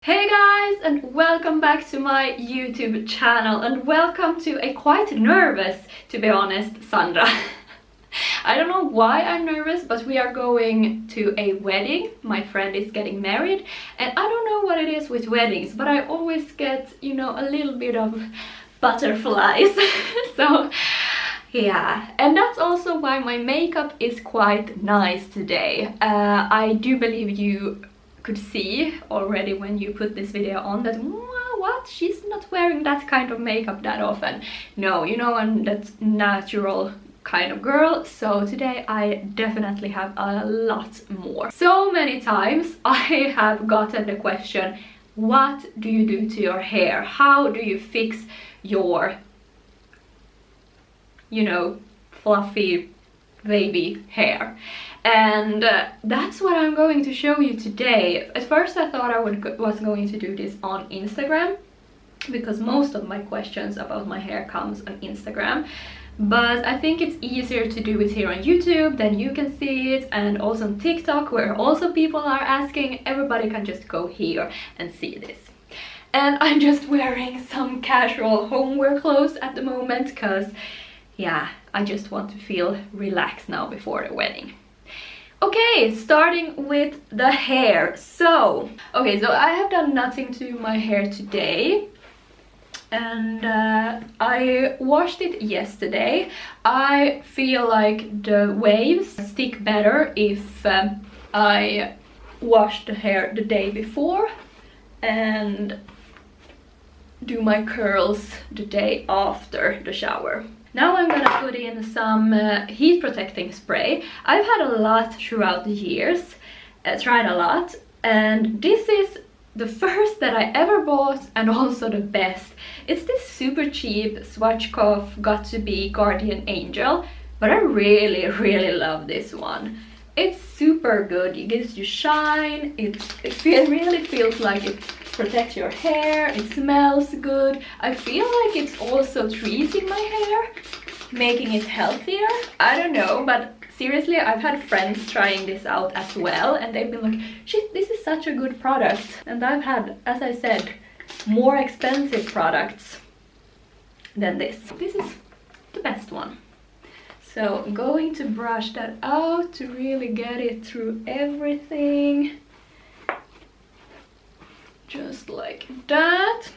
Hey guys, and welcome back to my YouTube channel, and welcome to a quite nervous, to be honest, Sandra. I don't know why I'm nervous, but we are going to a wedding. My friend is getting married, and I don't know what it is with weddings, but I always get, you know, a little bit of butterflies. So yeah, and that's also why my makeup is quite nice today. I do believe you could see already when you put this video on that, wow, what, she's not wearing that kind of makeup that often. No, you know, I'm that natural kind of girl, so today I definitely have a lot more. So many times I have gotten the question, what do you do to your hair? How do you fix your, you know, fluffy baby hair? And that's what I'm going to show you today. At first I thought I was going to do this on Instagram, because most of my questions about my hair comes on Instagram, but I think it's easier to do it here on YouTube, then you can see it, and also on TikTok, where also people are asking. Everybody can just go here and see this. And I'm just wearing some casual homeware clothes at the moment, because yeah, I just want to feel relaxed now before the wedding. Okay, starting with the hair. So I have done nothing to my hair today, and I washed it yesterday. I feel like the waves stick better if I wash the hair the day before and do my curls the day after the shower. Now I'm gonna put in some heat protecting spray. I've had a lot throughout the years, tried a lot, and this is the first that I ever bought, and also the best. It's this super cheap Schwarzkopf Got to Be Guardian Angel, but I really love this one. It's super good, it gives you shine, it really feels like it protects your hair, it smells good. I feel like it's also treating my hair, making it healthier. I don't know, but seriously, I've had friends trying this out as well, and they've been like, shit, this is such a good product. And I've had, as I said, more expensive products than this. This is the best one. So I'm going to brush that out to really get it through everything. Just like that.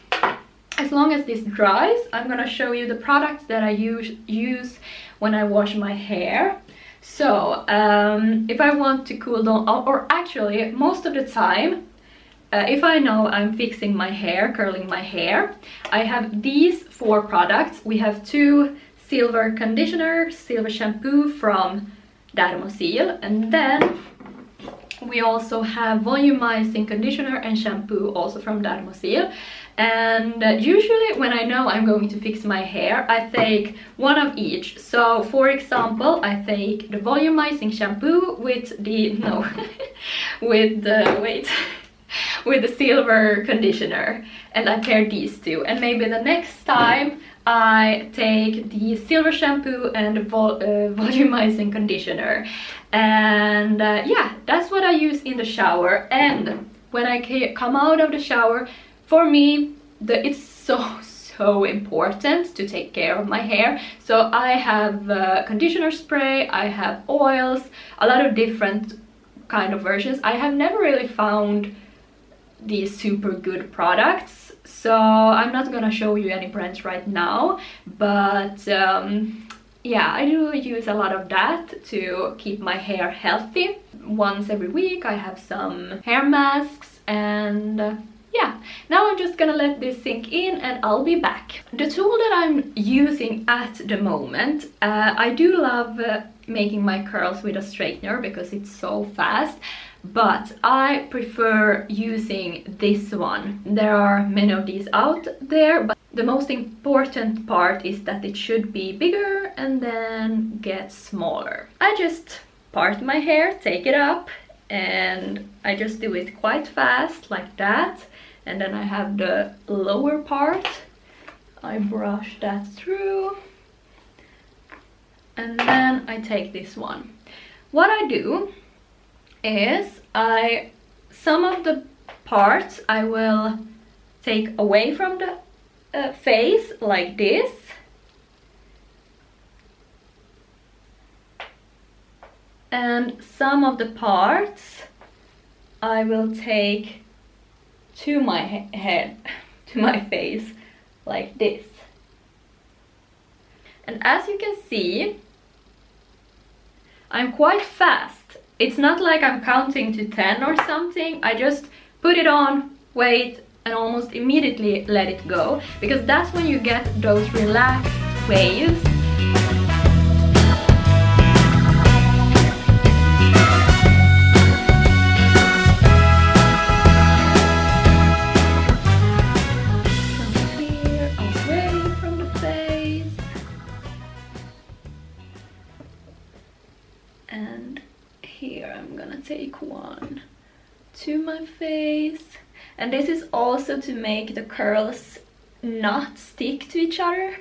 As long as this dries, I'm gonna show you the products that I use when I wash my hair. So if I want to cool down, or actually most of the time, if I know I'm fixing my hair, curling my hair, I have these 4 products. We have 2 silver conditioner, silver shampoo from Sil, and then we also have volumizing conditioner and shampoo also from Sil. And usually when I know I'm going to fix my hair, I take one of each. So for example, I take the volumizing shampoo with the with the silver conditioner, and I pair these two. And maybe the next time I take the silver shampoo and the volumizing conditioner. And yeah, that's what I use in the shower. And when I come out of the shower, for me, it's so important to take care of my hair. So I have conditioner spray, I have oils, a lot of different kind of versions. I have never really found these super good products, so I'm not gonna show you any brands right now, but yeah, I do use a lot of that to keep my hair healthy. Once every week I have some hair masks, and yeah, now I'm just gonna let this sink in and I'll be back. The tool that I'm using at the moment, I do love making my curls with a straightener because it's so fast, but I prefer using this one. There are many of these out there, but the most important part is that it should be bigger and then get smaller. I just part my hair, take it up, and I just do it quite fast like that. And then I have the lower part, I brush that through, and then I take this one. What I do is some of the parts I will take away from the face like this. And some of the parts I will take to my head, to my face, like this. And as you can see, I'm quite fast. It's not like I'm counting to 10 or something. I just put it on, wait, and almost immediately let it go, because that's when you get those relaxed waves. And here I'm gonna take one to my face, and this is also to make the curls not stick to each other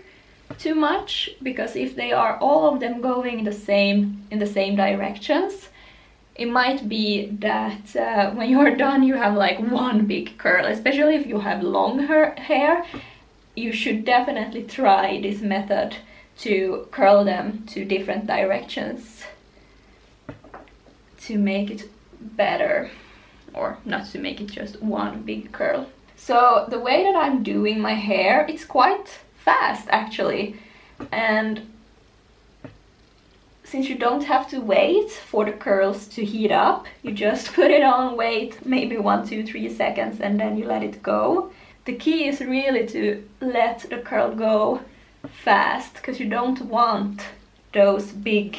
too much, because if they are all of them going in the same directions, it might be that when you're done you have like one big curl. Especially if you have long hair, you should definitely try this method to curl them to different directions to make it better, or not to make it just one big curl. So the way that I'm doing my hair, it's quite fast actually, and since you don't have to wait for the curls to heat up, you just put it on, wait maybe 1, 2, 3 seconds, and then you let it go. The key is really to let the curl go fast, because you don't want those big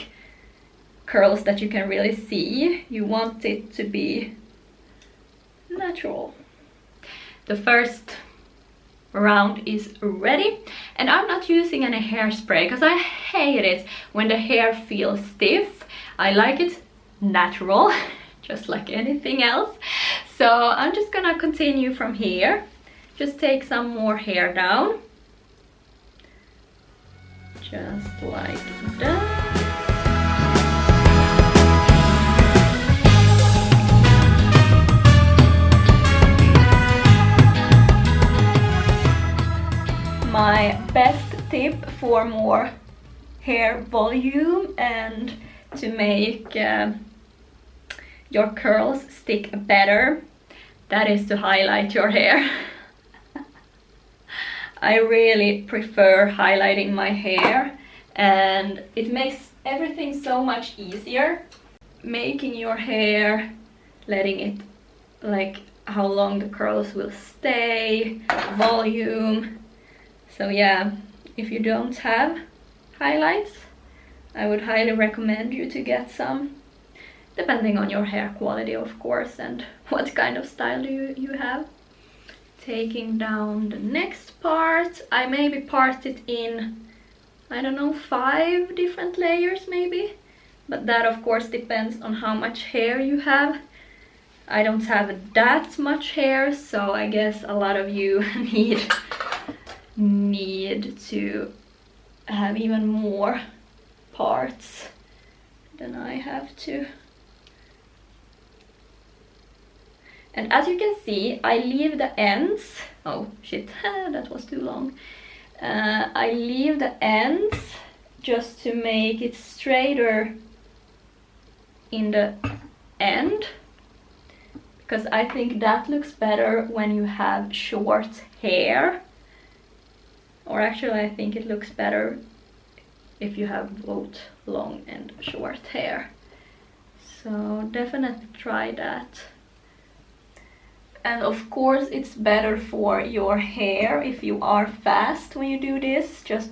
curls that you can really see. You want it to be natural. The first round is ready, and I'm not using any hairspray because I hate it when the hair feels stiff. I like it natural, just like anything else. So I'm just gonna continue from here. Just take some more hair down, just like that. My best tip for more hair volume and to make your curls stick better, that is to highlight your hair. I really prefer highlighting my hair, and it makes everything so much easier. Making your hair, letting it, like how long the curls will stay, volume. So yeah, if you don't have highlights, I would highly recommend you to get some, depending on your hair quality of course and what kind of style you have. Taking down the next part, I maybe part it in, I don't know, 5 different layers maybe, but that of course depends on how much hair you have. I don't have that much hair, so I guess a lot of you need to have even more parts than I have to. And as you can see, I leave the ends, oh shit, that was too long. I leave the ends just to make it straighter in the end, because I think that looks better when you have short hair. Or actually I think it looks better if you have both long and short hair. So definitely try that. And of course it's better for your hair if you are fast when you do this. Just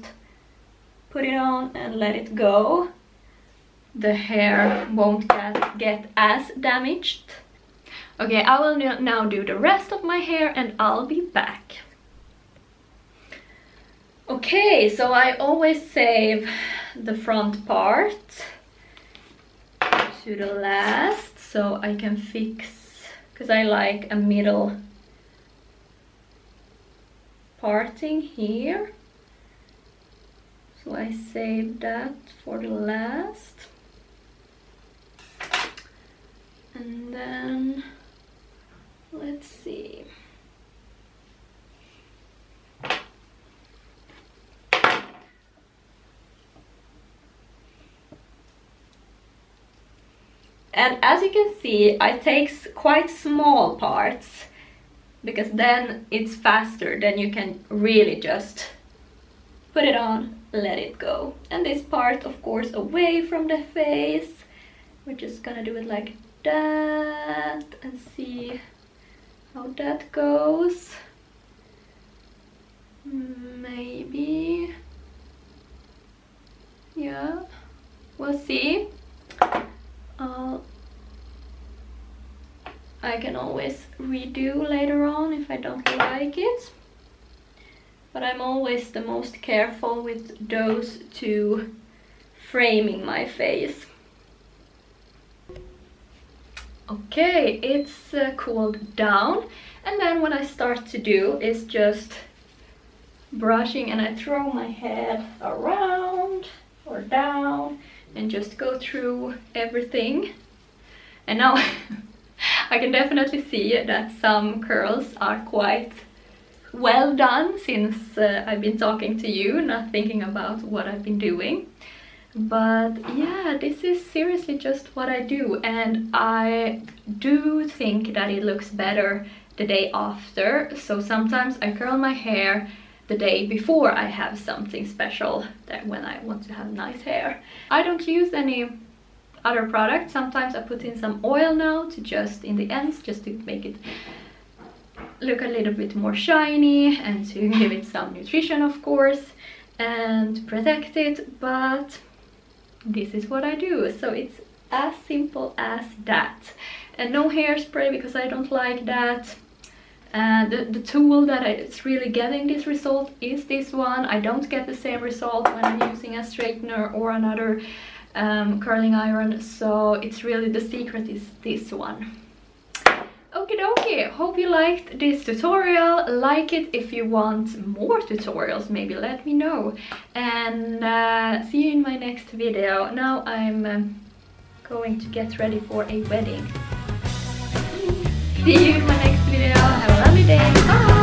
put it on and let it go. The hair won't get as damaged. Okay, I will now do the rest of my hair and I'll be back. Okay, so I always save the front part to the last so I can fix, because I like a middle parting here. So I save that for the last. And then Let's see. And as you can see, I take quite small parts, because then it's faster, then you can really just put it on, let it go. And this part, of course, away from the face. We're just gonna do it like that and see how that goes. Maybe, yeah, we'll see. I can always redo later on if I don't like it, but I'm always the most careful with those two framing my face. Okay, it's cooled down, and then what I start to do is just brushing, and I throw my head around or down and just go through everything. And now I can definitely see that some curls are quite well done, since I've been talking to you, not thinking about what I've been doing. But yeah, this is seriously just what I do, and I do think that it looks better the day after. So sometimes I curl my hair the day before I have something special, that when I want to have nice hair. I don't use any other product. Sometimes I put in some oil now to just in the ends, just to make it look a little bit more shiny and to give it some nutrition, of course, and protect it. But this is what I do, so it's as simple as that. And no hairspray, because I don't like that. And the tool that it's really getting this result is this one. I don't get the same result when I'm using a straightener or another curling iron, so it's really, the secret is this one. Okie dokie, hope you liked this tutorial. Like it if you want more tutorials, maybe let me know. And see you in my next video. Now I'm going to get ready for a wedding. See you in my next video. Have a lovely day. Bye!